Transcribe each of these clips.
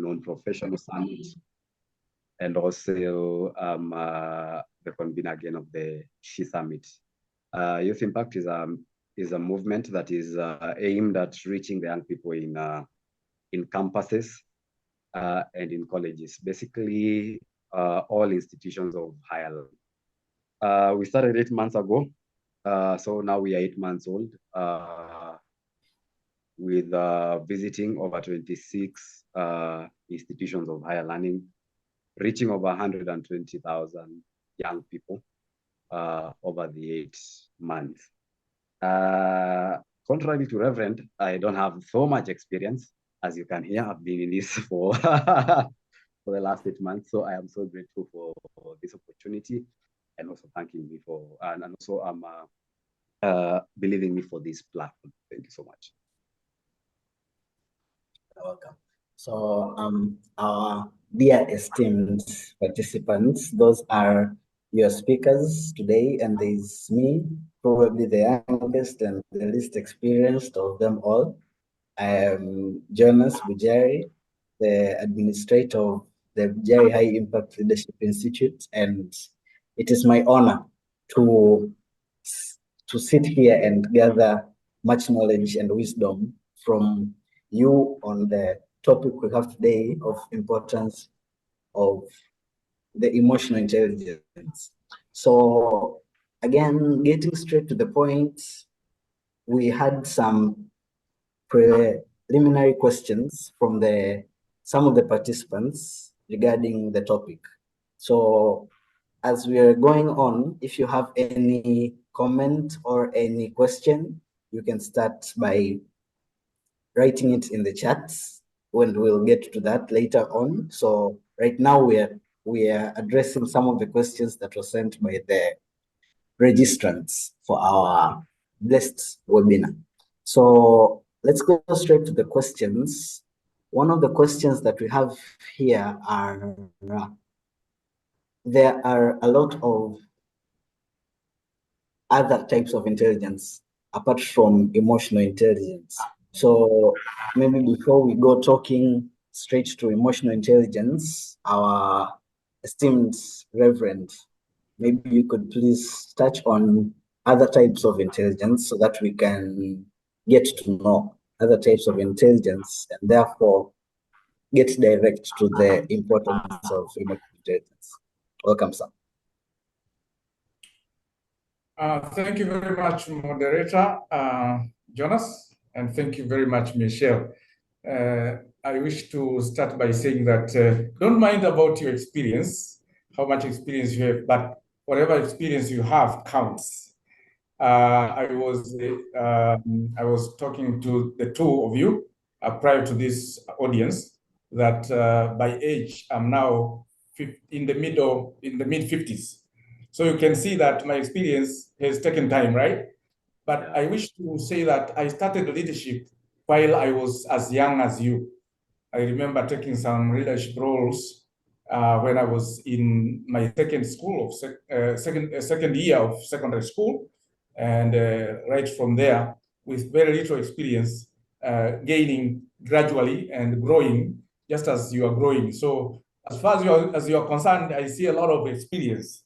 renowned professional summit, and also the convener again of the She Summit. Youth Impact is a movement that is aimed at reaching the young people in campuses and in colleges, basically all institutions of higher learning. We started 8 months ago, so now we are 8 months old, with visiting over 26 institutions of higher learning, reaching over 120,000 young people over the 8 months. Contrary to Reverend, I don't have so much experience. As you can hear, I've been in this for, for the last 8 months. So I am so grateful for this opportunity, and also thanking me for, and also believing me for this platform. Thank you so much. You're welcome. So our dear esteemed participants, those are your speakers today, and there's me, probably the youngest and the least experienced of them all. I am Jonas Bujari, the administrator of the Bujari High Impact Leadership Institute, and it is my honor to sit here and gather much knowledge and wisdom from you on the topic we have today of importance of the emotional intelligence. So again, getting straight to the point, we had some preliminary questions from some of the participants regarding the topic. So as we are going on, if you have any comment or any question, you can start by writing it in the chats, when we'll get to that later on. So right now we are addressing some of the questions that were sent by the registrants for our blessed webinar. So let's go straight to the questions. One of the questions that we have here are, there are a lot of other types of intelligence apart from emotional intelligence. So maybe before we go talking straight to emotional intelligence, our esteemed Reverend, maybe you could please touch on other types of intelligence so that we can get to know other types of intelligence and therefore get direct to the importance of emotional intelligence. Welcome, sir. Thank you very much, moderator Jonas, and thank you very much, Michelle. I wish to start by saying that don't mind about your experience, how much experience you have, but whatever experience you have counts. I was talking to the two of you prior to this audience that by age I'm now in the mid-50s. So you can see that my experience has taken time, right? But I wish to say that I started leadership while I was as young as you. I remember taking some leadership roles when I was in my second year of secondary school, and right from there, with very little experience, gaining gradually and growing, just as you are growing. So as far as you are concerned, I see a lot of experience.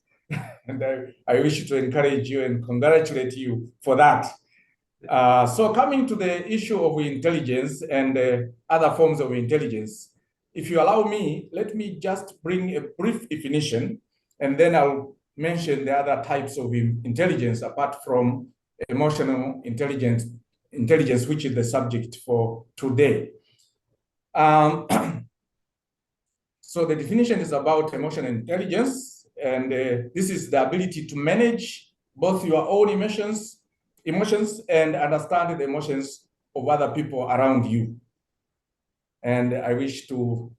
And I wish to encourage you and congratulate you for that. So coming to the issue of intelligence and other forms of intelligence, if you allow me, let me just bring a brief definition, and then I'll mention the other types of intelligence apart from emotional intelligence, which is the subject for today. So the definition is about emotional intelligence. And this is the ability to manage both your own emotions and understand the emotions of other people around you. And I wish to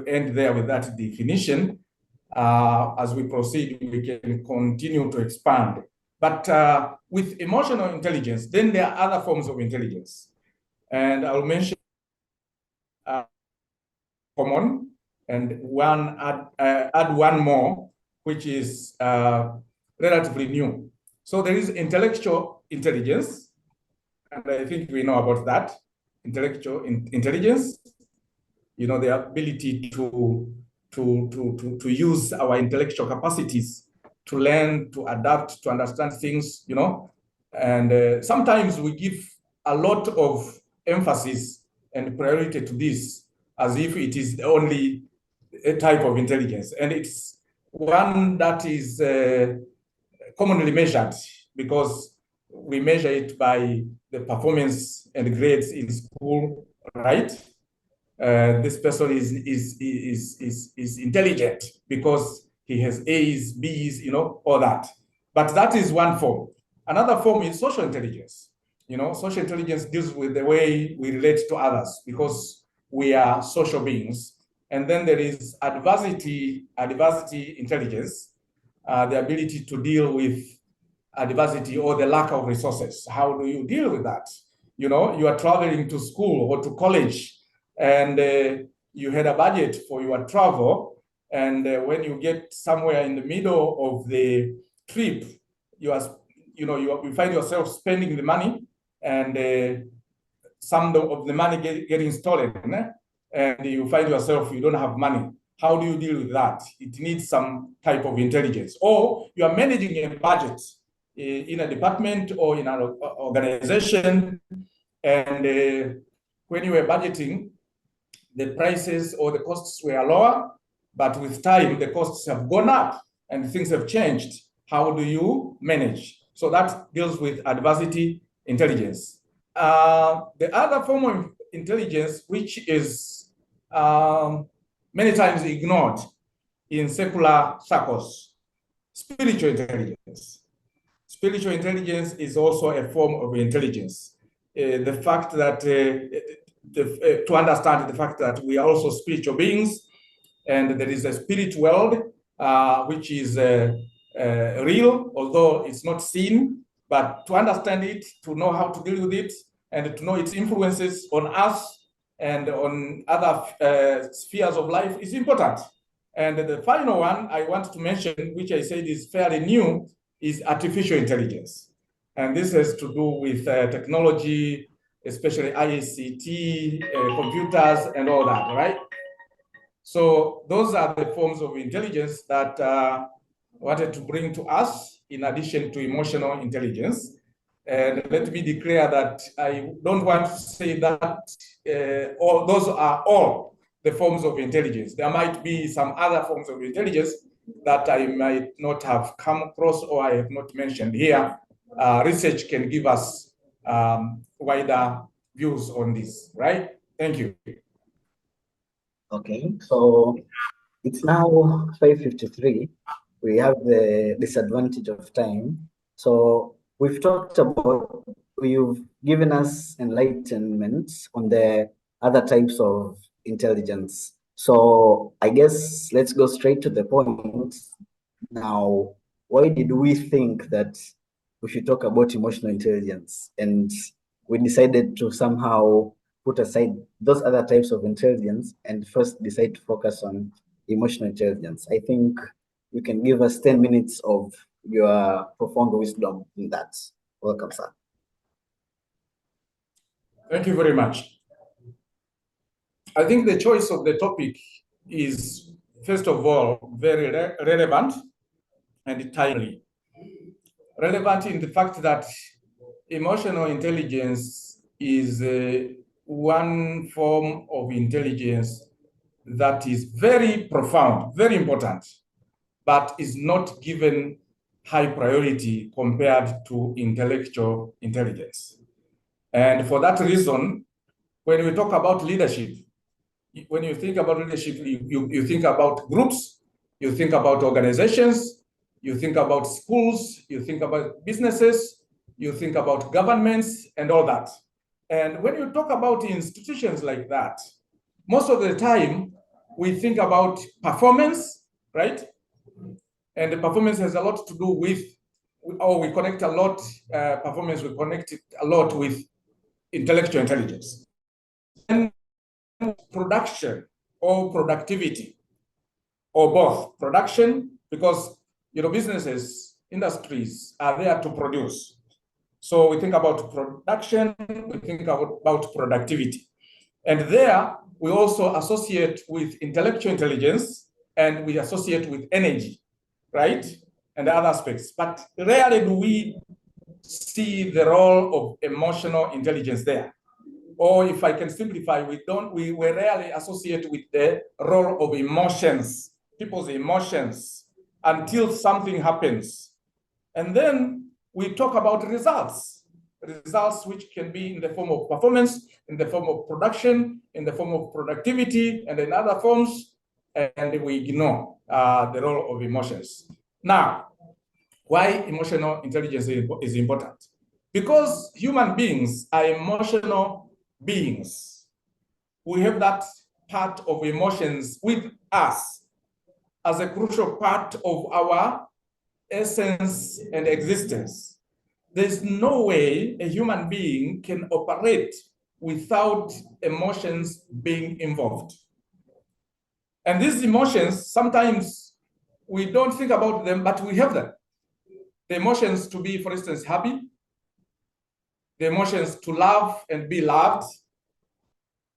end there with that definition. As we proceed, we can continue to expand. But with emotional intelligence, then there are other forms of intelligence. And I'll mention common, and add one more, which is relatively new. So there is intellectual intelligence, and I think we know about that, intellectual intelligence. the ability to use our intellectual capacities to learn, to adapt, to understand things, and sometimes we give a lot of emphasis and priority to this as if it is the only type of intelligence. And it's one that is commonly measured because we measure it by the performance and grades in school, right? This person is intelligent because he has A's, B's, all that. But that is one form. Another form is social intelligence. Social intelligence deals with the way we relate to others because we are social beings. And then there is adversity intelligence, the ability to deal with adversity or the lack of resources. How do you deal with that? You are traveling to school or to college, and you had a budget for your travel, and when you get somewhere in the middle of the trip, you find yourself spending the money, and some of the money getting stolen, and you find yourself you don't have money. How do you deal with that? It needs some type of intelligence. Or you are managing a budget in a department or in an organization, and when you were budgeting, the prices or the costs were lower, but with time, the costs have gone up and things have changed. How do you manage? So that deals with adversity intelligence. The other form of intelligence, which is many times ignored in secular circles, spiritual intelligence. Spiritual intelligence is also a form of intelligence. The fact that to understand the fact that we are also spiritual beings, and there is a spirit world which is real, although it's not seen. But to understand it, to know how to deal with it, and to know its influences on us and on other spheres of life is important. And the final one I want to mention, which I said is fairly new, is artificial intelligence. And this has to do with technology, especially ICT, computers, and all that, right? So those are the forms of intelligence that I wanted to bring to us in addition to emotional intelligence. And let me declare that I don't want to say that those are all the forms of intelligence. There might be some other forms of intelligence that I might not have come across or I have not mentioned here. Research can give us wider views on this, right? Thank you. Okay, so it's now 5:53. We have the disadvantage of time. So we've talked about, you've given us enlightenment on the other types of intelligence. So I guess let's go straight to the point. Now, why did we think that we should talk about emotional intelligence? And we decided to somehow put aside those other types of intelligence and first decide to focus on emotional intelligence. I think you can give us 10 minutes of your profound wisdom in that. Welcome, sir. Thank you very much. I think the choice of the topic is, first of all, very relevant and timely. Relevant in the fact that emotional intelligence is one form of intelligence that is very profound, very important, but is not given high priority compared to intellectual intelligence. And for that reason, when we talk about leadership, when you think about leadership, you think about groups, you think about organizations, you think about schools, you think about businesses, you think about governments and all that. And when you talk about institutions like that, most of the time we think about performance, right? And the performance has a lot to do with, or we connect a lot, performance, we connect it a lot with intellectual intelligence. And production or productivity, or both. Production, because businesses, industries are there to produce. So we think about production, we think about productivity. And there, we also associate with intellectual intelligence, and we associate with energy, right? And other aspects. But rarely do we see the role of emotional intelligence there. Or if I can simplify, we rarely associate with the role of emotions, people's emotions, until something happens. And then we talk about results which can be in the form of performance, in the form of production, in the form of productivity, and in other forms, and we ignore the role of emotions. Now, why emotional intelligence is important? Because human beings are emotional beings. We have that part of emotions with us as a crucial part of our essence and existence. There's no way a human being can operate without emotions being involved. And these emotions, sometimes we don't think about them, but we have them. The emotions to be, for instance, happy, the emotions to love and be loved,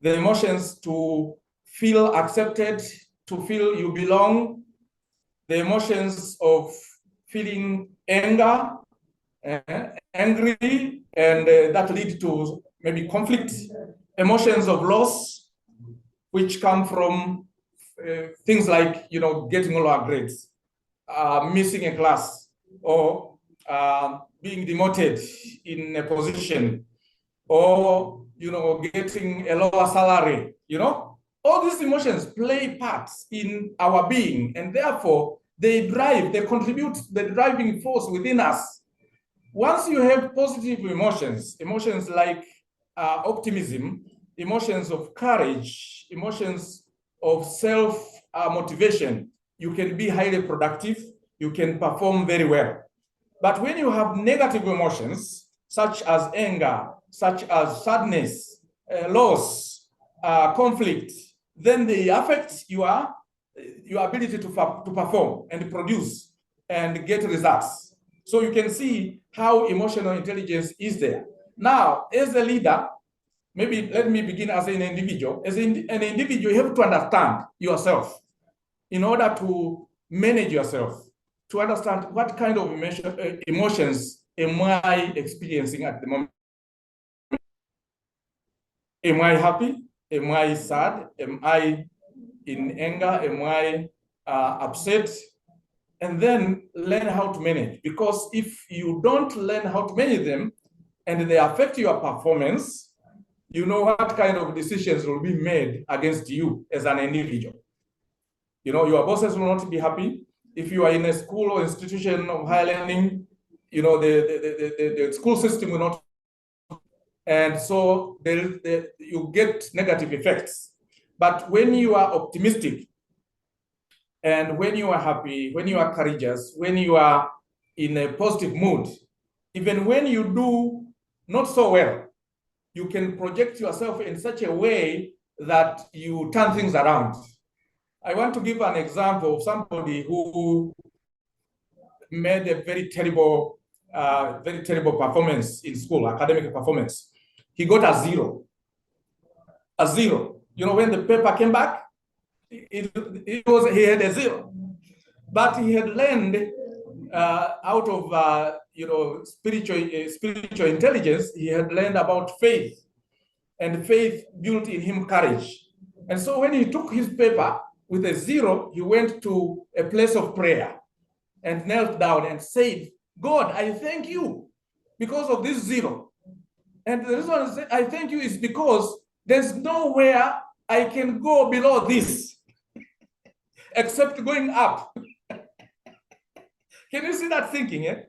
the emotions to feel accepted, to feel you belong, the emotions of feeling anger, angry, and that lead to maybe conflict, emotions of loss, which come from things like, you know, getting lower grades, missing a class, or being demoted in a position, or, you know, getting a lower salary, you know. All these emotions play parts in our being, and therefore they contribute the driving force within us. Once you have positive emotions, emotions like optimism, emotions of courage, emotions of self-motivation, you can be highly productive, you can perform very well. But when you have negative emotions, such as anger, such as sadness, loss, conflict, then they affect your ability to perform and produce and get results. So you can see how emotional intelligence is there. Now, as a leader, maybe let me begin as an individual. As an individual, you have to understand yourself in order to manage yourself, to understand what kind of emotions am I experiencing at the moment. Am I happy? Am I sad? Am I in anger? Am I upset? And then learn how to manage. Because if you don't learn how to manage them and they affect your performance, you know what kind of decisions will be made against you as an individual. You know, your bosses will not be happy. If you are in a school or institution of higher learning, you know, the school system will not. And so you get negative effects. But when you are optimistic, and when you are happy, when you are courageous, when you are in a positive mood, even when you do not so well, you can project yourself in such a way that you turn things around. I want to give an example of somebody who made a very terrible performance in school, academic performance. He got a zero. A zero. You know, when the paper came back, he had a zero. But he had learned out of you know, spiritual intelligence. He had learned about faith, and faith built in him courage. And so when he took his paper with a zero, he went to a place of prayer and knelt down and said, God, I thank you because of this zero. And the reason I thank you is because there's nowhere I can go below this except going up. Can you see that thinking? Eh?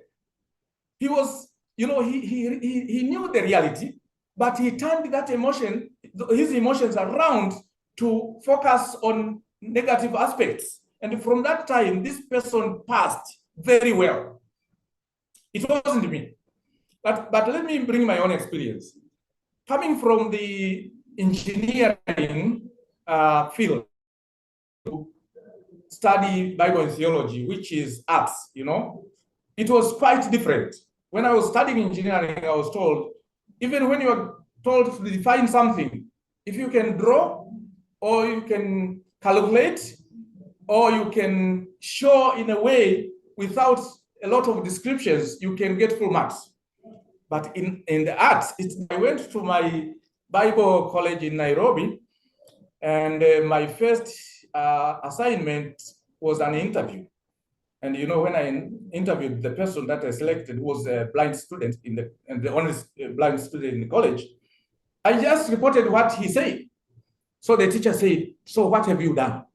He was, you know, he knew the reality, but he turned that emotion, his emotions around to focus on negative aspects. And from that time, this person passed very well. It wasn't me. But let me bring my own experience. Coming from the engineering field to study Bible and theology, which is arts, you know, it was quite different. When I was studying engineering, I was told, even when you are told to define something, If you can draw, or you can calculate, or you can show in a way without a lot of descriptions, you can get full marks. But in the arts, I went to my Bible college in Nairobi, and my first assignment was an interview. And you know, when I interviewed the person that I selected, who was a blind student and the only blind student in the college, I just reported what he said. So the teacher said, "So what have you done?"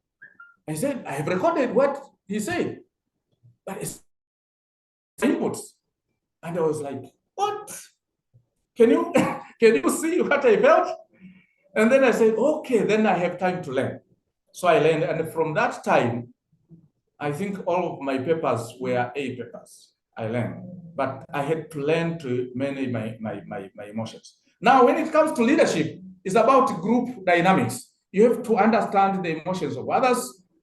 I said, "I have recorded what he said, but it's inputs." And I was like, "What? Can you can you see what I felt?" And then I said, "Okay, then I have time to learn." So I learned, and from that time, I think all of my papers were A papers. I learned, but I had to learn to manage my emotions. Now, when it comes to leadership, it's about group dynamics. You have to understand the emotions of others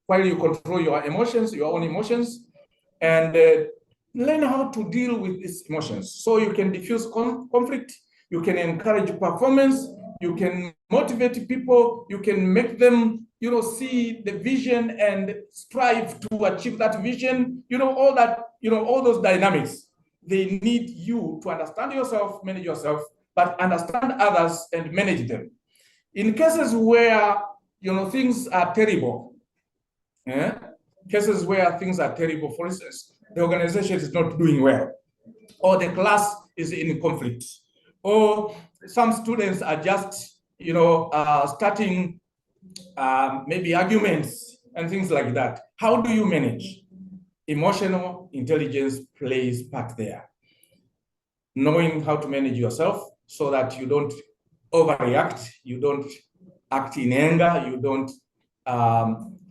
while you control your emotions, your own emotions, and learn how to deal with these emotions. So you can diffuse conflict, you can encourage performance, you can motivate people, you can make them, see the vision and strive to achieve that vision. All that, all those dynamics. They need you to understand yourself, manage yourself, but understand others and manage them. In cases where, things are terrible, cases where things are terrible, for instance, the organization is not doing well, or the class is in conflict, or some students are just, starting maybe arguments and things like that. How do you manage? Emotional intelligence plays part there. Knowing how to manage yourself so that you don't overreact, you don't act in anger, you don't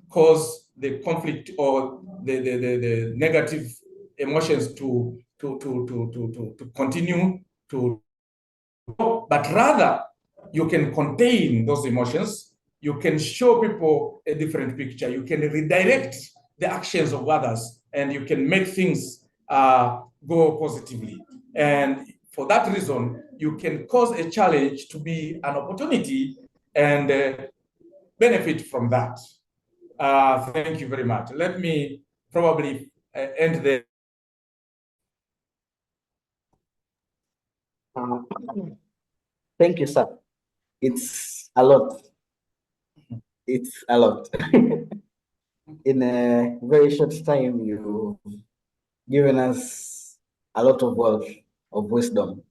cause the conflict or the negative emotions to continue to, but rather you can contain those emotions. You can show people a different picture. You can redirect the actions of others, and you can make things go positively. And for that reason, you can cause a challenge to be an opportunity and benefit from that. Thank you very much. Let me probably end there. Thank you, sir. It's a lot. It's a lot. In a very short time, you've given us a lot of wealth of wisdom,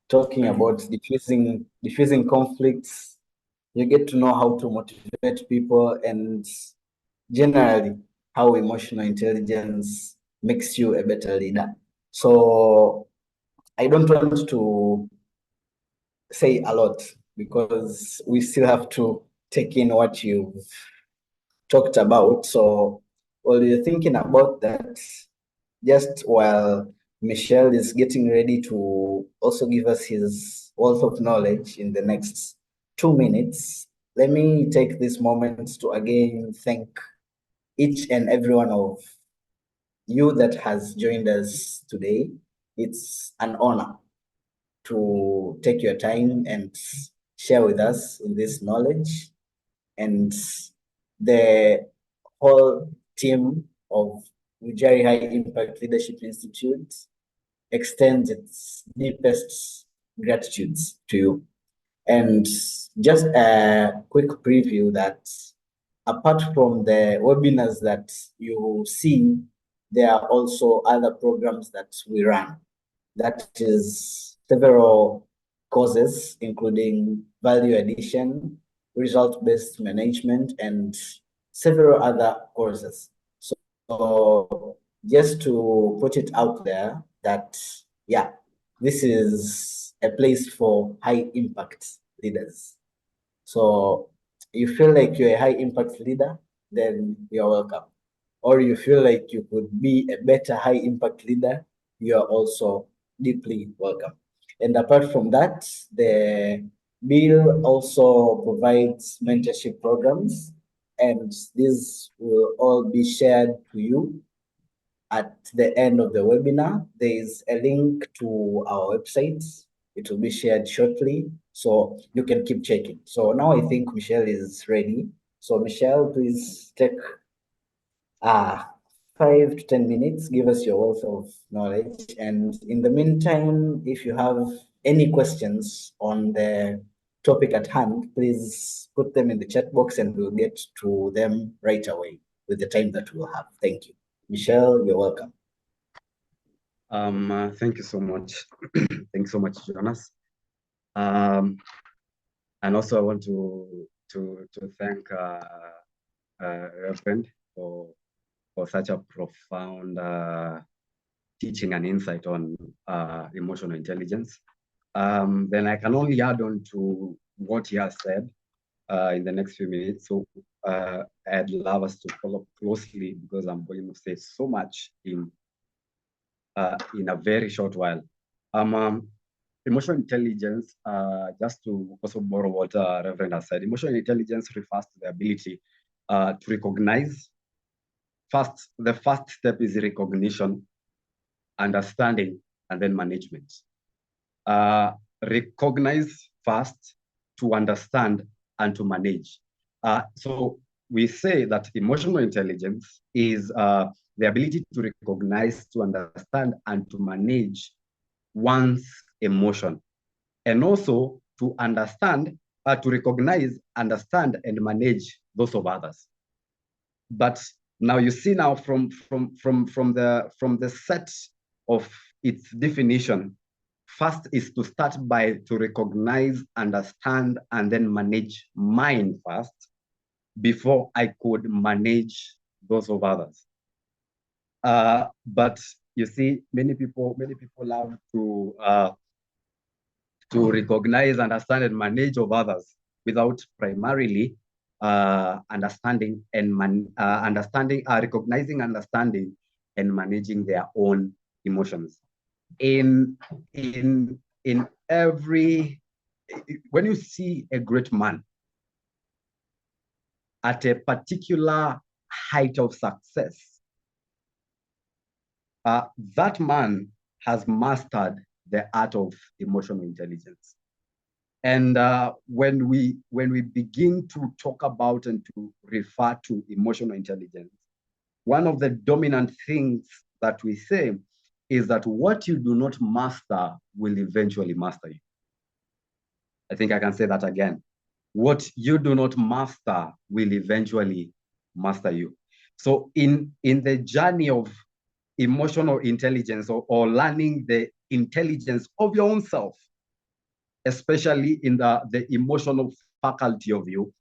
talking about diffusing conflicts. You get to know how to motivate people, and generally how emotional intelligence makes you a better leader. So I don't want to say a lot because we still have to take in what you've talked about. So while you're thinking about that, just while Michelle is getting ready to also give us his wealth of knowledge in the next 2 minutes, let me take this moment to again thank each and every one of you that has joined us today. It's an honor to take your time and share with us in this knowledge. And the whole team of Ujari High Impact Leadership Institute extends its deepest gratitudes to you. And just a quick preview that apart from the webinars that you see, there are also other programs that we run. That is several courses, including value addition, result-based management, and several other courses. So just to put it out there that, yeah, this is a place for high impact leaders. So you feel like you're a high impact leader, then you're welcome. Or you feel like you could be a better high impact leader, you are also deeply welcome. And apart from that, the bill also provides mentorship programs, and these will all be shared to you at the end of the webinar. There is a link to our website It will be shared shortly, so you can keep checking. So now I think Michelle is ready. So Michelle, please take 5 to 10 minutes, give us your wealth of knowledge. And in the meantime, if you have any questions on the topic at hand, please put them in the chat box and we'll get to them right away with the time that we'll have. Thank you. Michelle, you're welcome. Thank you so much. Thanks so much, Jonas. And also I want to thank Reverend for such a profound teaching and insight on emotional intelligence. Then I can only add on to what he has said in the next few minutes. So I'd love us to follow closely because I'm going to say so much in a very short while. Emotional intelligence, just to also borrow what Reverend has said, emotional intelligence refers to the ability to recognize. First, the first step is recognition, understanding, and then management. Recognize first, to understand, and to manage. So we say that emotional intelligence is the ability to recognize, to understand, and to manage one's emotion, and also to understand, to recognize, understand, and manage those of others. But now you see now from the set of its definition, first is to start by to recognize, understand, and then manage mine first before I could manage those of others. But you see, many people love to recognize, understand, and manage of others without primarily recognizing, understanding, and managing their own emotions. In every, when you see a great man at a particular height of success, that man has mastered the art of emotional intelligence. And when we begin to talk about and to refer to emotional intelligence, one of the dominant things that we say is that what you do not master will eventually master you. I think I can say that again. What you do not master will eventually master you. So in the journey of emotional intelligence, or learning the intelligence of your own self, especially in the emotional faculty of you,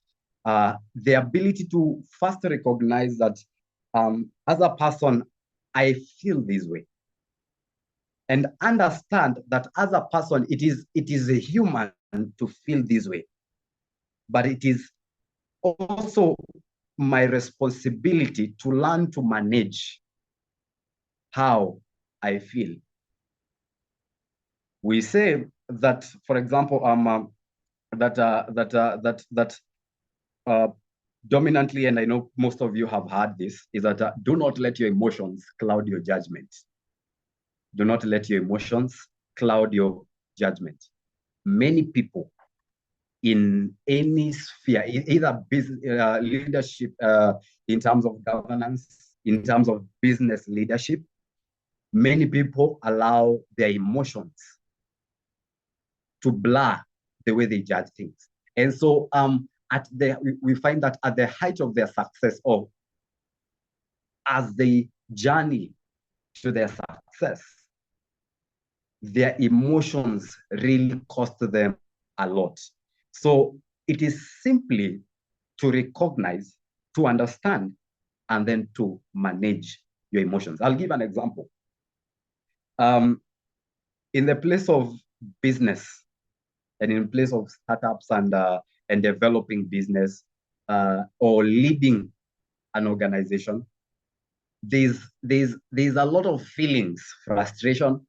the ability to first recognize that as a person, I feel this way, and understand that as a person, it is a human to feel this way, but it is also my responsibility to learn to manage how I feel. We say that, for example, dominantly, and I know most of you have heard this, is that do not let your emotions cloud your judgment. Do not let your emotions cloud your judgment. Many people in any sphere, either business, leadership, in terms of governance, in terms of business leadership, many people allow their emotions to blur the way they judge things. And so we find that at the height of their success, or as they journey to their success, their emotions really cost them a lot. So it is simply to recognize, to understand, and then to manage your emotions. I'll give an example. In the place of business, and in place of startups and developing business, or leading an organization, there's a lot of feelings, frustration.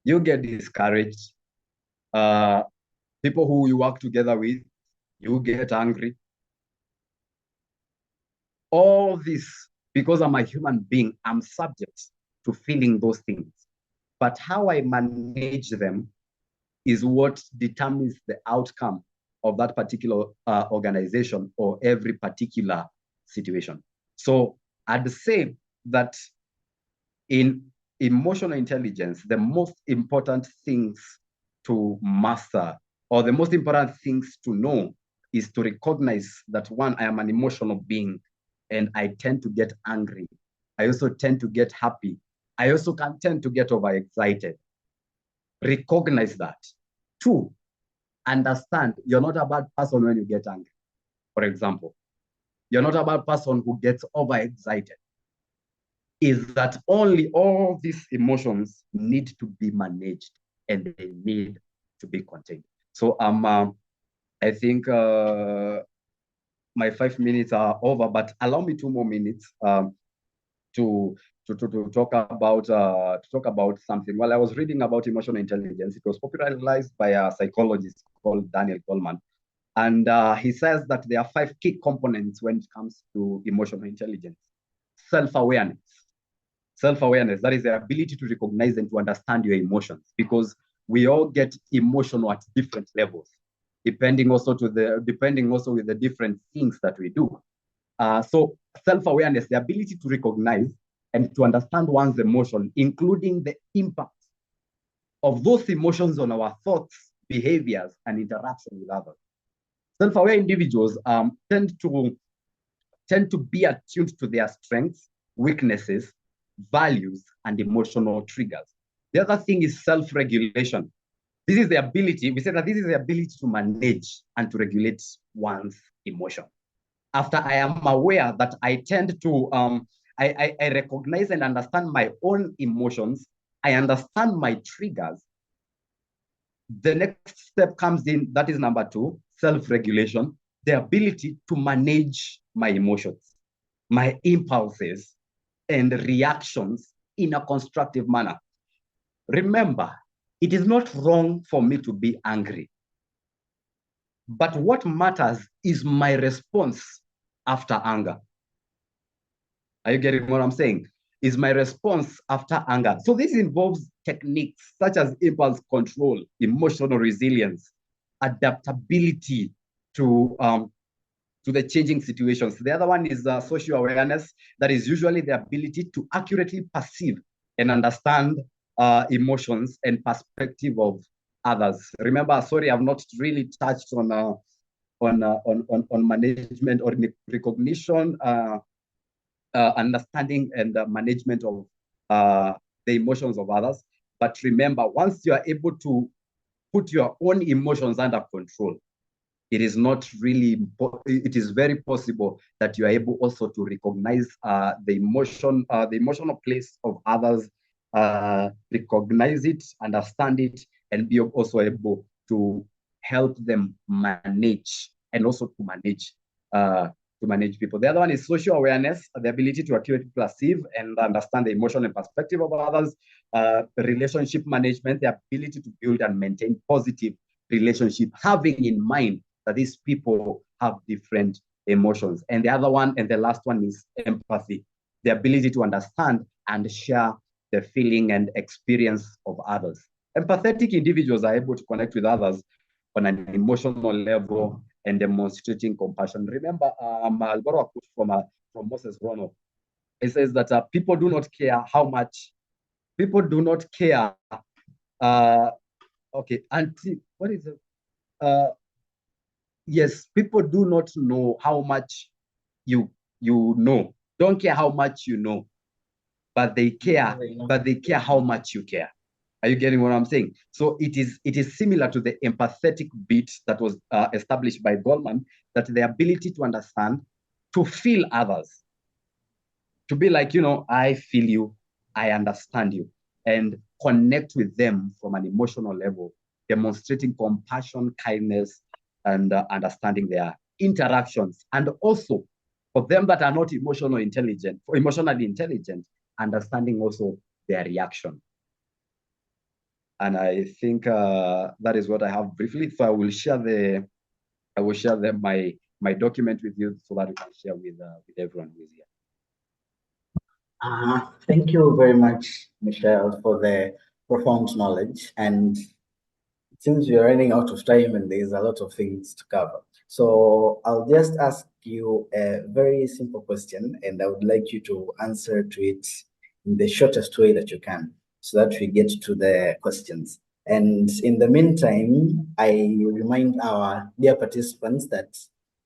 You get discouraged. People who you work together with, you get angry. All this, because I'm a human being, I'm subject to feeling those things. But how I manage them is what determines the outcome of that particular organization or every particular situation. So I'd say that in emotional intelligence, the most important things to master or the most important things to know is to recognize that one, I am an emotional being and I tend to get angry. I also tend to get happy. I also can tend to get overexcited. Recognize that. Two, understand you're not a bad person when you get angry. For example, you're not a bad person who gets overexcited. Is that only all these emotions need to be managed and they need to be contained. So I think my 5 minutes are over, but allow me 2 more minutes to talk about something. While I was reading about emotional intelligence, it was popularized by a psychologist called Daniel Goleman. And he says that there are 5 key components when it comes to emotional intelligence. Self-awareness. Self-awareness, that is the ability to recognize and to understand your emotions, because we all get emotional at different levels, depending also with the different things that we do. So self-awareness, the ability to recognize and to understand one's emotion, including the impact of those emotions on our thoughts, behaviors, and interaction with others. Self-aware individuals tend to be attuned to their strengths, weaknesses, values, and emotional triggers. The other thing is self-regulation. This is the ability, we say that this is the ability to manage and to regulate one's emotion. After I am aware that I tend to, I recognize and understand my own emotions, I understand my triggers. The next step comes in, that is number 2, self-regulation, the ability to manage my emotions, my impulses, and reactions in a constructive manner. Remember, it is not wrong for me to be angry. But what matters is my response after anger. Are you getting what I'm saying? Is my response after anger. So this involves techniques such as impulse control, emotional resilience, adaptability to the changing situations. The other one is social awareness. That is usually the ability to accurately perceive and understand emotions and perspective of others. Remember, sorry, I've not really touched on management or recognition, understanding and management of the emotions of others. But remember, once you are able to put your own emotions under control, it is very possible that you are able also to recognize the emotional place of others, recognize it, understand it, and be also able to help them manage and also to manage people. The other one is social awareness, the ability to accurately perceive and understand the emotion and perspective of others. Relationship management, the ability to build and maintain positive relationship, having in mind that these people have different emotions. And the other one, and the last one, is empathy, the ability to understand and share the feeling and experience of others. Empathetic individuals are able to connect with others on an emotional level and demonstrating compassion. Remember, Malboro from Moses Rono, it says that people do not care how much, people do not care, okay, what is it? Yes, people do not know how much you know. Don't care how much you know, but they care, how much you care. Are you getting what I'm saying? So it is similar to the empathetic bit that was established by Goleman, that the ability to understand, to feel others, to be like, I feel you, I understand you, and connect with them from an emotional level, demonstrating compassion, kindness, and understanding their interactions. And also, for them that are not emotionally intelligent, understanding also their reaction. And I think that is what I have briefly. So I will share my document with you so that you can share with everyone who is here. Thank you very much, Michelle, for the profound knowledge. And Since we are running out of time and there's a lot of things to cover. So I'll just ask you a very simple question, and I would like you to answer to it in the shortest way that you can, so that we get to the questions. And in the meantime, I remind our dear participants that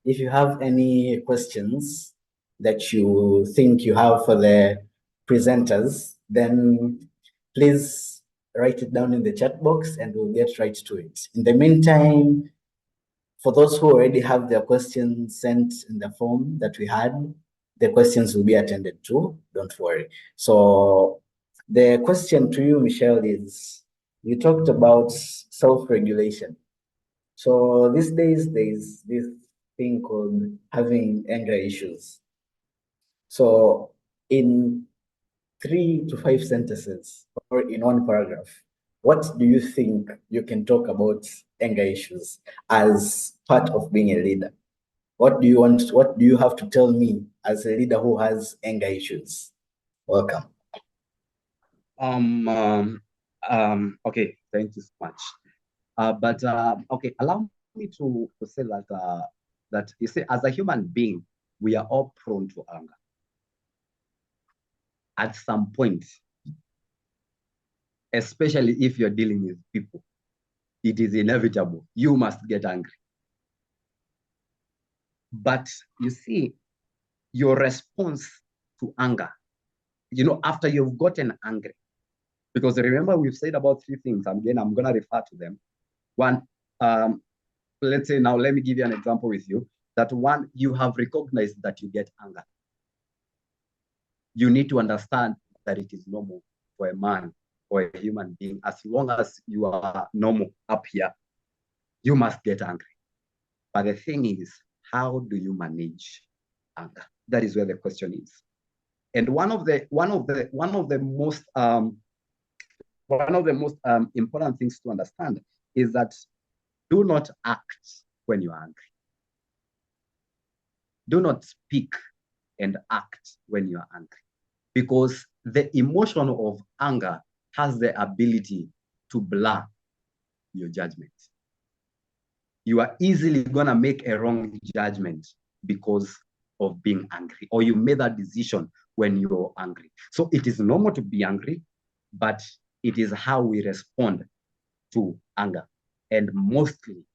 if you have any questions that you think you have for the presenters, then please write it down in the chat box and we'll get right to it. In the meantime, for those who already have their questions sent in the form that we had, the questions will be attended to, don't worry. So the question to you, Michelle, is you talked about self-regulation. So these days, there's this thing called having anger issues. So in 3 to 5 sentences or in one paragraph, what do you think you can talk about anger issues as part of being a leader? What do you have to tell me as a leader who has anger issues? Welcome. Okay, thank you so much. Okay, allow me to say that you see, as a human being, we are all prone to anger. At some point, especially if you're dealing with people, it is inevitable. You must get angry. But you see, your response to anger, after you've gotten angry, because remember we've said about 3 things. Again, I'm going to refer to them. One, let's say now, let me give you an example with you. That one, you have recognized that you get anger. You need to understand that it is normal for a man or a human being. As long as you are normal up here, you must get angry. But the thing is, how do you manage anger? That is where the question is. And one of the most important things to understand is that do not act when you are angry. Do not speak and act when you are angry, because the emotion of anger has the ability to blur your judgment. You are easily going to make a wrong judgment because of being angry, or you made that decision when you're angry. So it is normal to be angry, but it is how we respond to anger. And mostly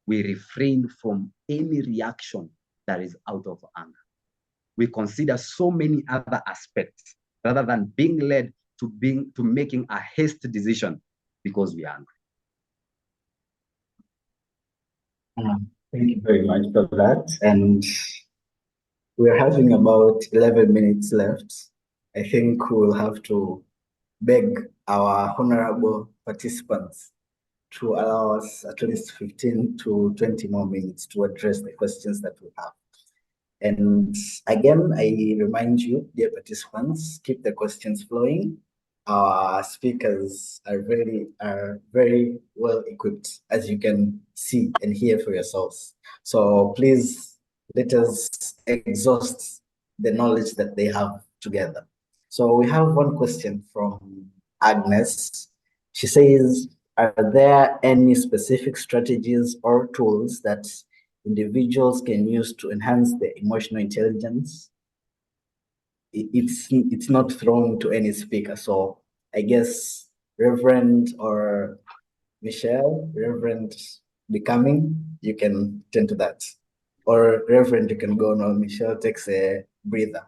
we refrain from any reaction that is out of anger. We consider so many other aspects rather than being led to making a hasty decision because we are angry. Thank you very much for that. And we're having about 11 minutes left. I think we'll have to beg our honorable participants to allow us at least 15 to 20 more minutes to address the questions that we have. And again, I remind you, dear participants, keep the questions flowing. Our speakers are very well equipped, as you can see and hear for yourselves. So please let us exhaust the knowledge that they have together. So we have one question from Agnes. She says, are there any specific strategies or tools that individuals can use to enhance their emotional intelligence? It's not thrown to any speaker. So I guess Reverend or Michelle, Reverend Becoming, you can tend to that. Or Reverend, you can go now. Michelle takes a breather.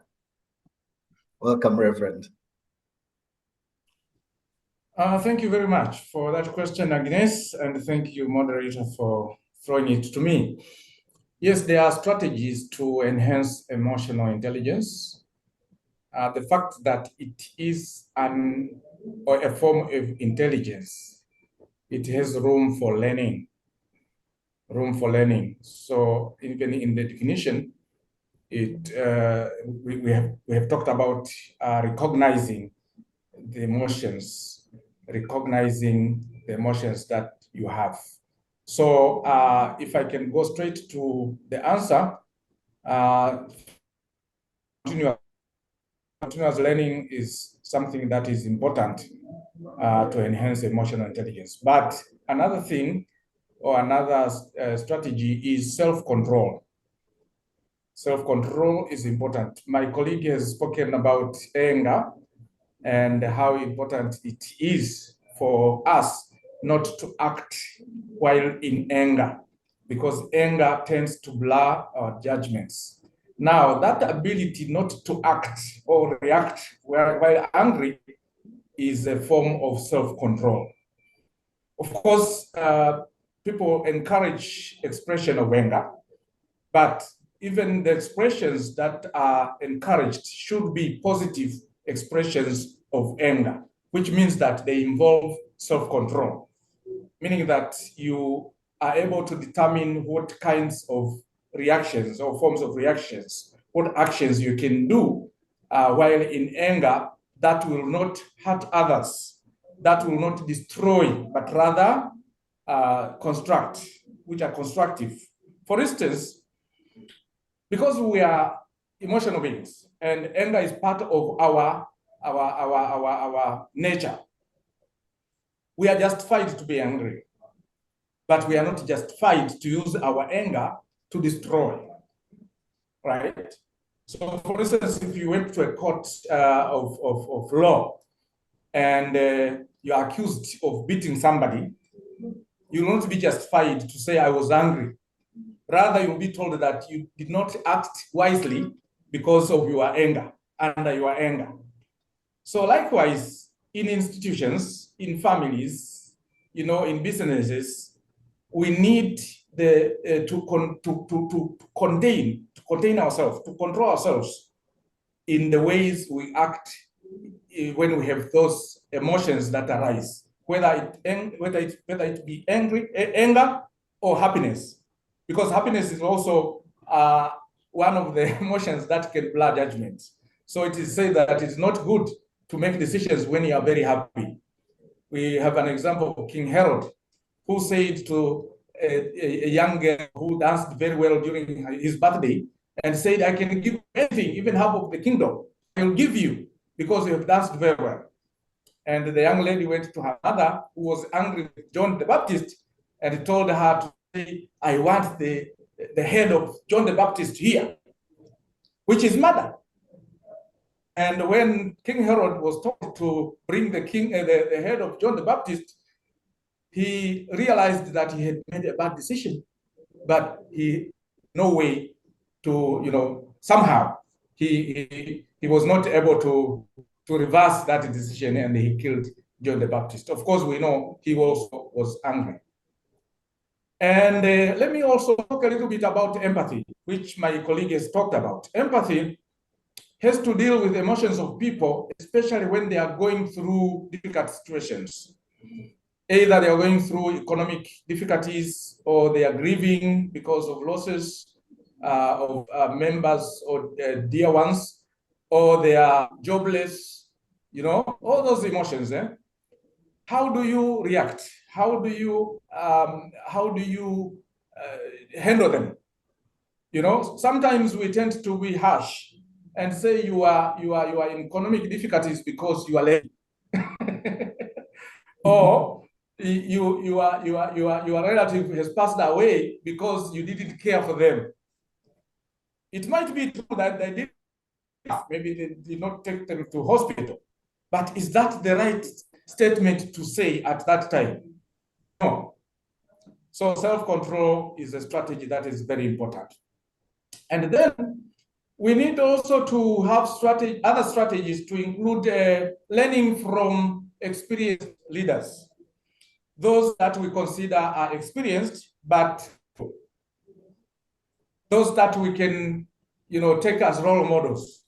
Welcome, Reverend. Thank you very much for that question, Agnes, and thank you, moderator, for throwing it to me. Yes, there are strategies to enhance emotional intelligence. The fact that it is a form of intelligence, it has room for learning. So even in the definition, we have talked about recognizing the emotions that you have. So if I can go straight to the answer, continuous learning is something that is important to enhance emotional intelligence. But another thing or another strategy is self-control. Self-control is important. My colleague has spoken about anger and how important it is for us not to act while in anger, because anger tends to blur our judgments. Now, that ability not to act or react while angry is a form of self-control. Of course, people encourage expression of anger, but even the expressions that are encouraged should be positive expressions of anger, which means that they involve self-control, meaning that you are able to determine what kinds of reactions or forms of reactions, what actions you can do while in anger that will not hurt others, that will not destroy, but rather construct, which are constructive. For instance, because we are emotional beings and anger is part of our nature, we are justified to be angry, but we are not justified to use our anger to destroy, right? So for instance, if you went to a court of law and you are accused of beating somebody, you will not be justified to say, I was angry. Rather, you'll be told that you did not act wisely because of your anger, under your anger. So likewise, in institutions, in families, in businesses, we need to contain ourselves, to control ourselves in the ways we act when we have those emotions that arise, whether it be anger or happiness, because happiness is also one of the emotions that can blur judgment. So it is said that it's not good to make decisions when you are very happy. We have an example of King Herod, who said to a young girl who danced very well during his birthday, and said, I can give you anything, even half of the kingdom, I will give you because you have danced very well. And the young lady went to her mother, who was angry with John the Baptist, and told her to say, I want the head of John the Baptist here, which is murder. And when King Herod was told to bring the head of John the Baptist, he realized that he had made a bad decision, but he no way to, somehow he was not able to reverse that decision, and he killed John the Baptist. Of course, we know he also was angry. And let me also talk a little bit about empathy, which my colleague has talked about. Empathy has to deal with emotions of people, especially when they are going through difficult situations. Either they are going through economic difficulties, or they are grieving because of losses of members or dear ones, or they are jobless, all those emotions. How do you react? How do you handle them? Sometimes we tend to be harsh and say you are in economic difficulties because you are lazy, or your relative has passed away because you didn't care for them. It might be true that they did, maybe they did not take them to hospital, but is that the right statement to say at that time? No. So self-control is a strategy that is very important. And then we need also to have other strategies to include learning from experienced leaders, those that we consider are experienced, but those that we can, take as role models.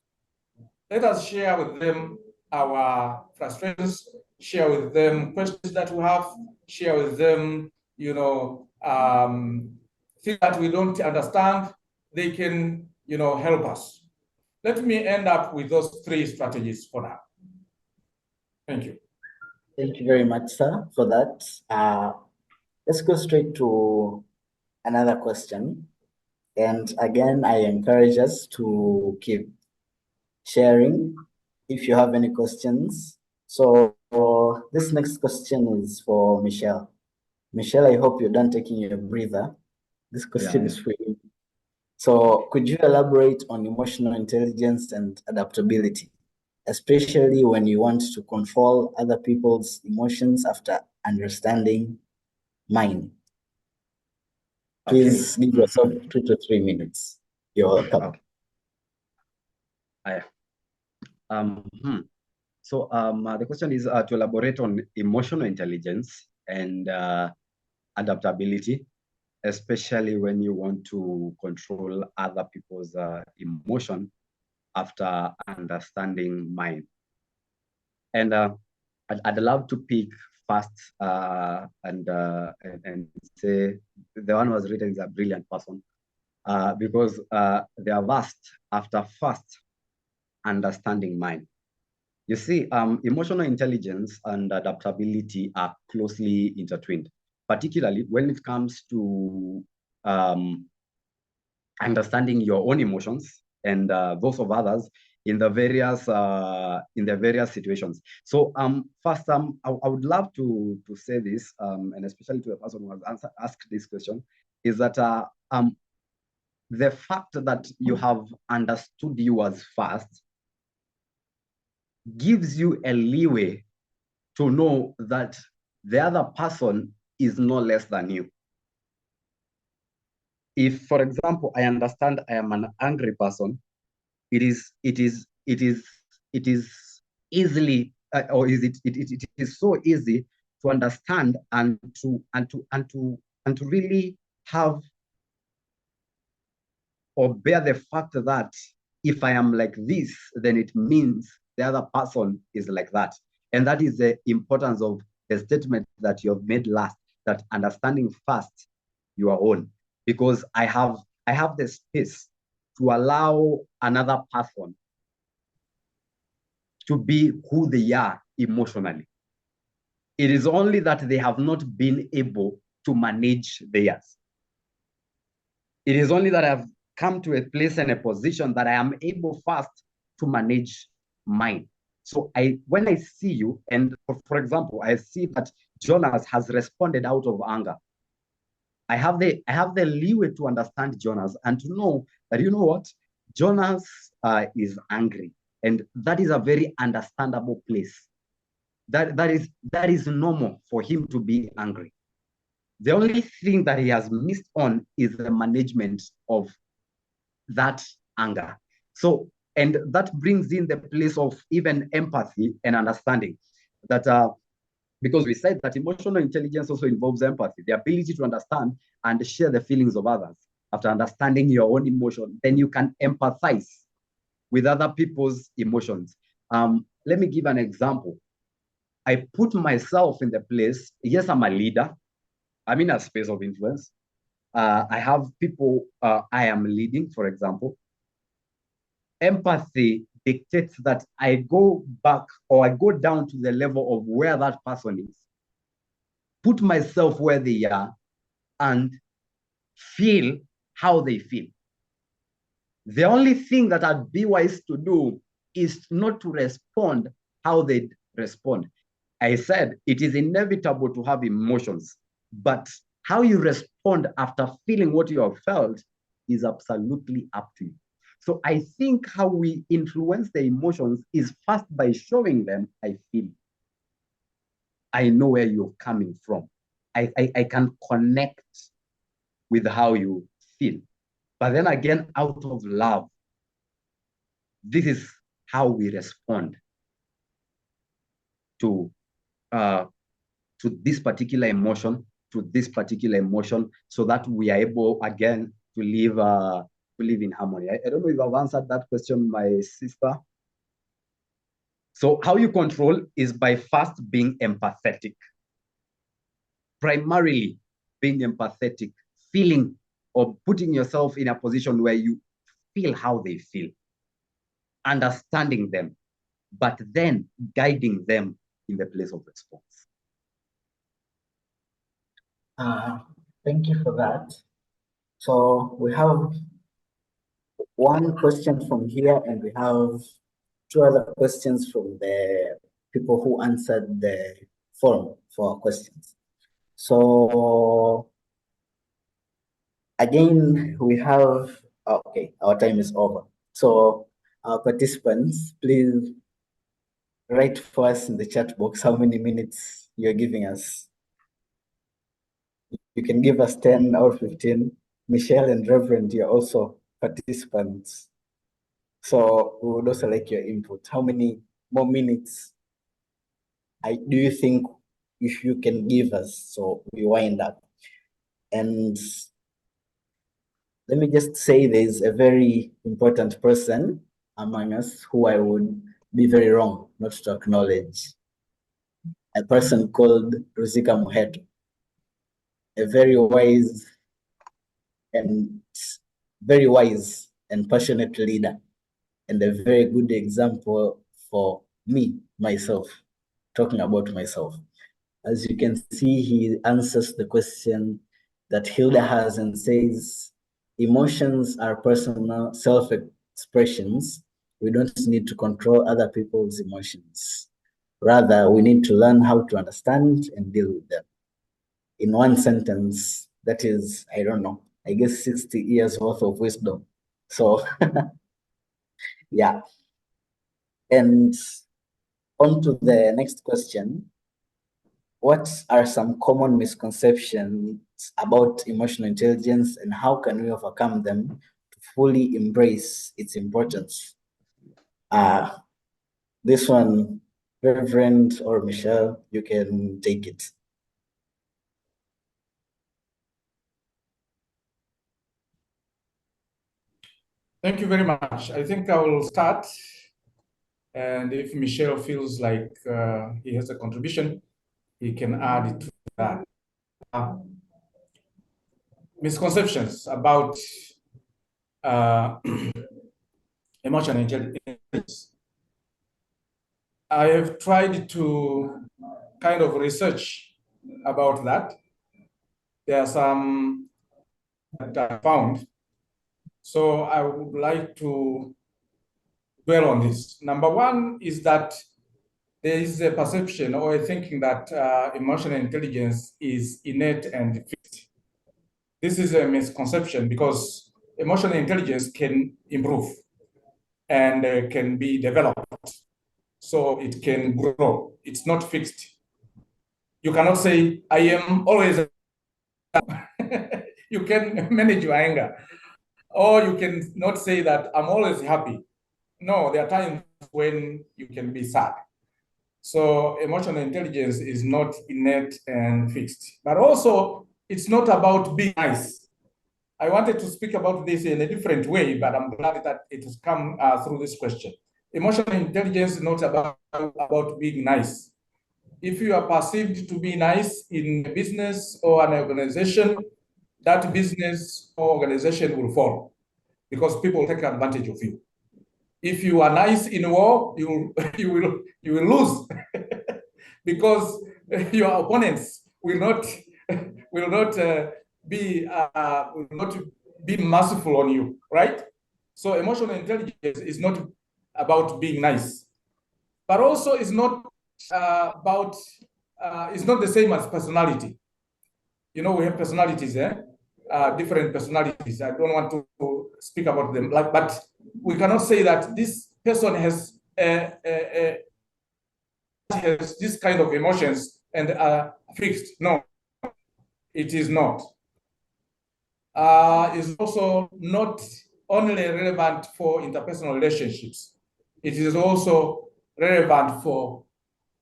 Let us share with them our frustrations, share with them questions that we have, share with them, things that we don't understand. They can, help us. Let me end up with those 3 strategies for now. Thank you. Thank you very much, sir, for that. Let's go straight to another question. And again, I encourage us to keep sharing if you have any questions. So this next question is for Michelle. Michelle, I hope you're done taking your breather. This question is Yeah. for you. So could you elaborate on emotional intelligence and adaptability, especially when you want to control other people's emotions after understanding mine? Okay. Please give yourself 2 to 3 minutes. You're welcome. Okay. So the question is to elaborate on emotional intelligence and adaptability, especially when you want to control other people's emotion after understanding mine. And I'd love to pick first and say the one who was written is a brilliant person because they are vast after first understanding mine. You see, emotional intelligence and adaptability are closely intertwined, particularly when it comes to understanding your own emotions and those of others in the various situations. So first, I would love to say this, and especially to a person who has asked this question, is that the fact that you have understood you as fast gives you a leeway to know that the other person is no less than you. If, for example, I understand I am an angry person, it is easily it is so easy to understand and to really have or bear the fact that if I am like this, then it means the other person is like that. And that is the importance of the statement that you have made last, that understanding first your own, because I have the space to allow another person to be who they are emotionally. It is only that they have not been able to manage theirs. It is only that I've come to a place and a position that I am able first to manage mine. So when I see you, and for example, I see that Jonas has responded out of anger. I have the leeway to understand Jonas and to know that, you know what, Jonas is angry, and that is a very understandable place. That is normal for him to be angry. The only thing that he has missed on is the management of that anger. So, and that brings in the place of even empathy and understanding. That because we said that emotional intelligence also involves empathy, the ability to understand and share the feelings of others. After understanding your own emotion, then you can empathize with other people's emotions. Let me give an example. I put myself in the place. Yes, I'm a leader. I'm in a space of influence. I have people I am leading, for example. Empathy dictates that I go back or I go down to the level of where that person is, put myself where they are, and feel how they feel. The only thing that I'd be wise to do is not to respond how they respond. I said it is inevitable to have emotions, but how you respond after feeling what you have felt is absolutely up to you. So I think how we influence the emotions is first by showing them, I feel. I know where you're coming from. I can connect with how you feel. But then again, out of love, this is how we respond to this particular emotion, so that we are able again to live in harmony. I don't know if I've answered that question, my sister. So how you control is by first being empathetic. Primarily being empathetic, feeling or putting yourself in a position where you feel how they feel, understanding them, but then guiding them in the place of response. Thank you for that. So we have one question from here, and we have 2 other questions from the people who answered the form for our questions. So again, we have, okay, our time is over. So our participants, please write for us in the chat box how many minutes you're giving us. You can give us 10 or 15. Michelle and Reverend, you're also participants. So we would also like your input. How many more minutes do you think if you can give us? So we wind up. And let me just say there's a very important person among us who I would be very wrong not to acknowledge. A person called Ruzika Muheto, a and very wise and passionate leader, and a very good example for me, myself, talking about myself. As you can see, he answers the question that Hilda has and says, emotions are personal self-expressions. We don't need to control other people's emotions. Rather, we need to learn how to understand and deal with them. In one sentence, that is, I don't know, I guess 60 years worth of wisdom. So, yeah. And on to the next question. What are some common misconceptions about emotional intelligence and how can we overcome them to fully embrace its importance? This one, Reverend or Michelle, you can take it. Thank you very much. I think I will start. And if Michelle feels like he has a contribution, he can add it to that. Misconceptions about emotional intelligence. I have tried to kind of research about that. There are some that I found. So I would like to dwell on this. Number one is that there is a perception or a thinking that emotional intelligence is innate and fixed. This is a misconception because emotional intelligence can improve and can be developed. So it can grow. It's not fixed. You cannot say, I am always. You can manage your anger. Or you can not say that I'm always happy. No, there are times when you can be sad. So emotional intelligence is not innate and fixed. But also, it's not about being nice. I wanted to speak about this in a different way, but I'm glad that it has come through this question. Emotional intelligence is not about being nice. If you are perceived to be nice in a business or an organization, that business or organization will fall because people take advantage of you. If you are nice in war, you will lose because your opponents will not be merciful on you, right? So emotional intelligence is not about being nice, but also it's not it's not the same as personality. You know, we have personalities, different personalities. I don't want to speak about them, but we cannot say that this person has this kind of emotions and are fixed. No, it is not. Is also not only relevant for interpersonal relationships. It is also relevant for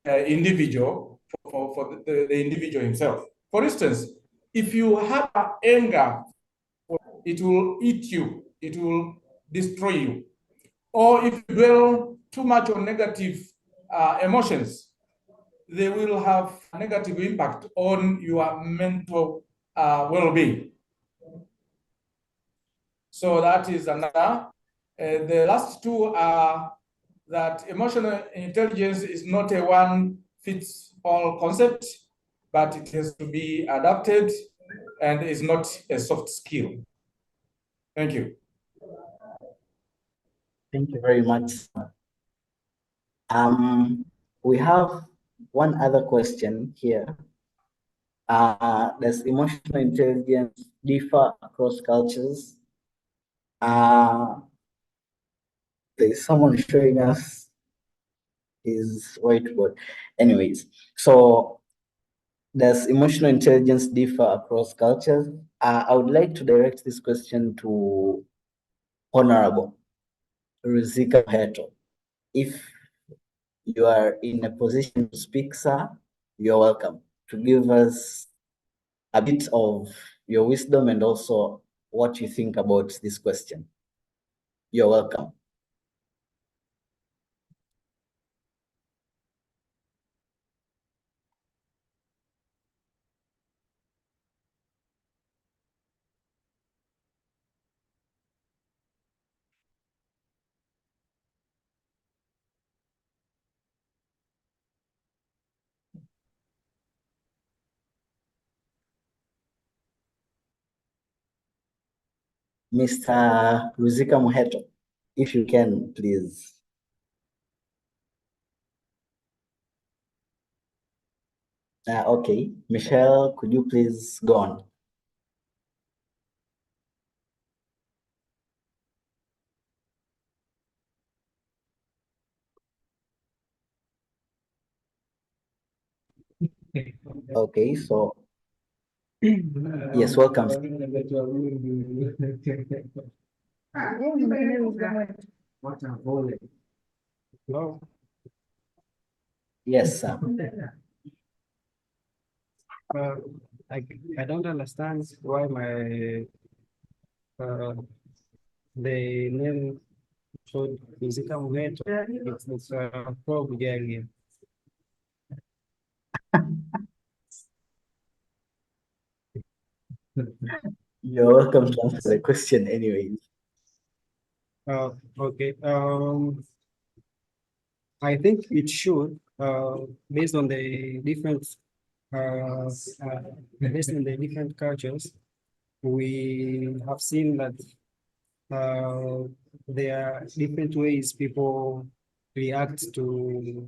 individual, for the individual himself. For instance, if you have anger, it will eat you, it will destroy you. Or if you dwell too much on negative emotions, they will have a negative impact on your mental well-being. So that is another. The last two are that emotional intelligence is not a one-fits-all concept, but it has to be adapted and is not a soft skill. Thank you. Thank you very much. We have one other question here. Does emotional intelligence differ across cultures? There's someone showing us his whiteboard. Anyways, so does emotional intelligence differ across cultures? I would like to direct this question to Honorable Ruzika Heto. If you are in a position to speak, sir, you're welcome to give us a bit of your wisdom and also what you think about this question. You're welcome. Mr. Ruzika Muheto, if you can, please. Okay, Michelle, could you please go on? Okay, so yes, welcome. Hello. Yes, sir. Uh, I don't understand why my the name showed physical metal. It's pro Bulgaria. You're welcome to answer the question anyways. Okay. I think it should, based on the different, based on the different cultures, we have seen that there are different ways people react to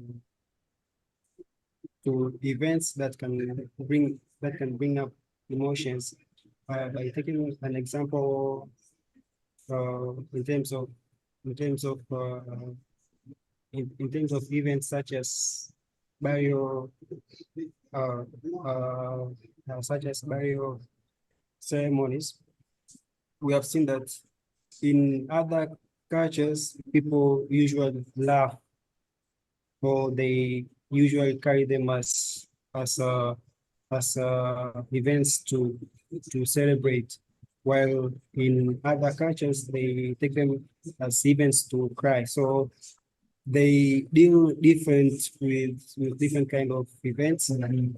events that can bring up emotions. By taking an example, in terms of in terms of in terms of events such as burial, uh, uh, burial ceremonies, we have seen that in other cultures, people usually laugh, or they usually carry them as events to celebrate, while in other cultures they take them as events to cry. So they deal with different kind of events, and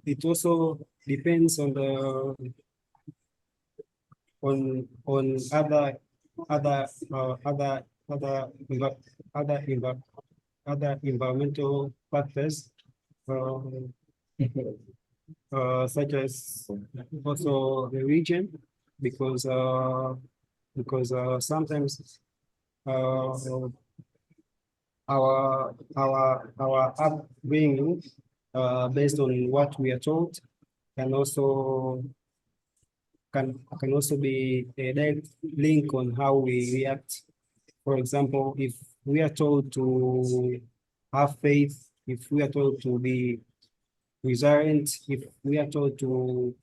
it also depends on the on other other other envi- other envi- other environmental factors, uh, such as also the region, because sometimes uh, our upbringing, based on what we are told, can also can also be a direct link on how we react. For example, if we are told to have faith, if we are told to be resilient, if we are told to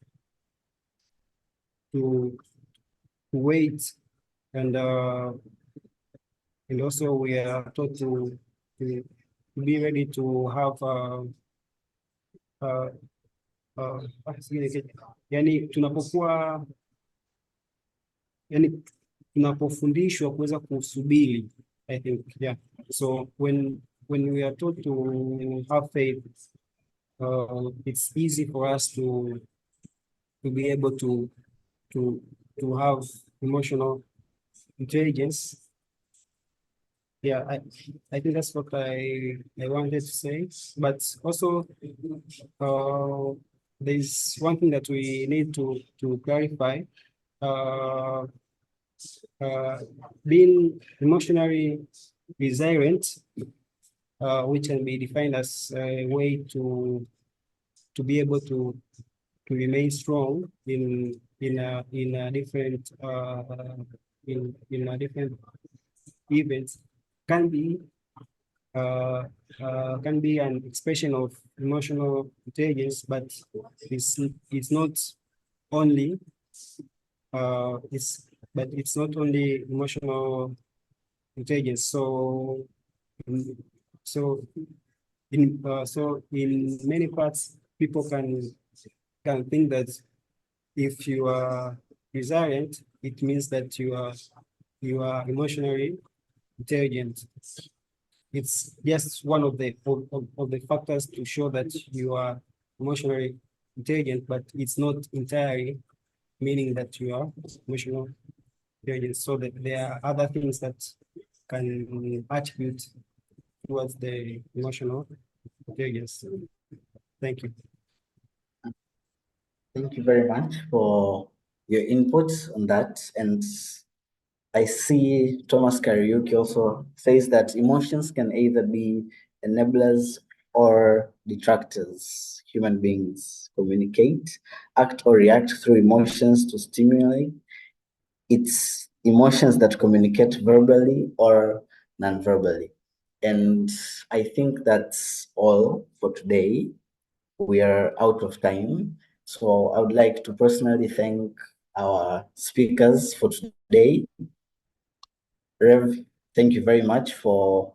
wait, and also we are taught to be ready to have uh, yani tunapokuwa yani tunapofundishwa kuweza kusubiri, I think, yeah. So when we are taught to have faith, it's easy for us to be able to have emotional intelligence. Yeah, I think that's what I wanted to say. But also, there's one thing that we need to clarify. Uh, being emotionally resilient which can be defined as a way to be able to remain strong in a different in a different events, can be an expression of emotional intelligence, but it's not only it's not only emotional intelligence. So in many parts, people can think that if you are resilient, it means that you are emotionally intelligent. It's just one of the factors to show that you are emotionally intelligent, but it's not entirely meaning that you are emotional intelligent. So that there are other things that can attribute towards the emotional intelligence. Thank you. Thank you very much for your input on that. And I see Thomas Kariuki also says that emotions can either be enablers or detractors. Human beings communicate, act, or react through emotions to stimulate. It's emotions that communicate verbally or non-verbally. And I think that's all for today. We are out of time. So I would like to personally thank our speakers for today. Rev, thank you very much for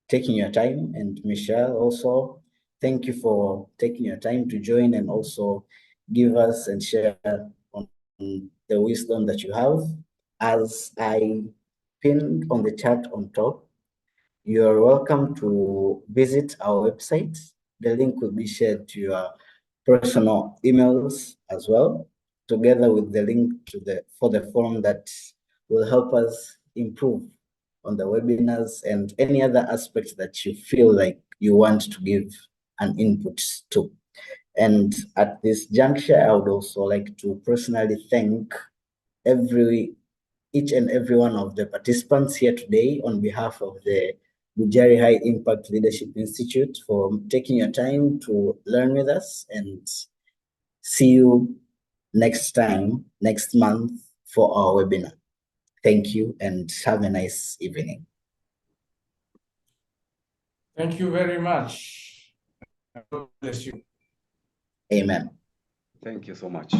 taking your time, and Michelle also, thank you for taking your time to join and also give us and share on the wisdom that you have. As I pinned on the chat on top, you're welcome to visit our website. The link will be shared to your personal emails as well, together with the link to for the form that will help us improve on the webinars and any other aspects that you feel like you want to give an input to. And at this juncture, I would also like to personally thank each and every one of the participants here today on behalf of the Bujari High Impact Leadership Institute for taking your time to learn with us, and see you next time, next month for our webinar. Thank you and have a nice evening. Thank you very much. God bless you. Amen. Thank you so much.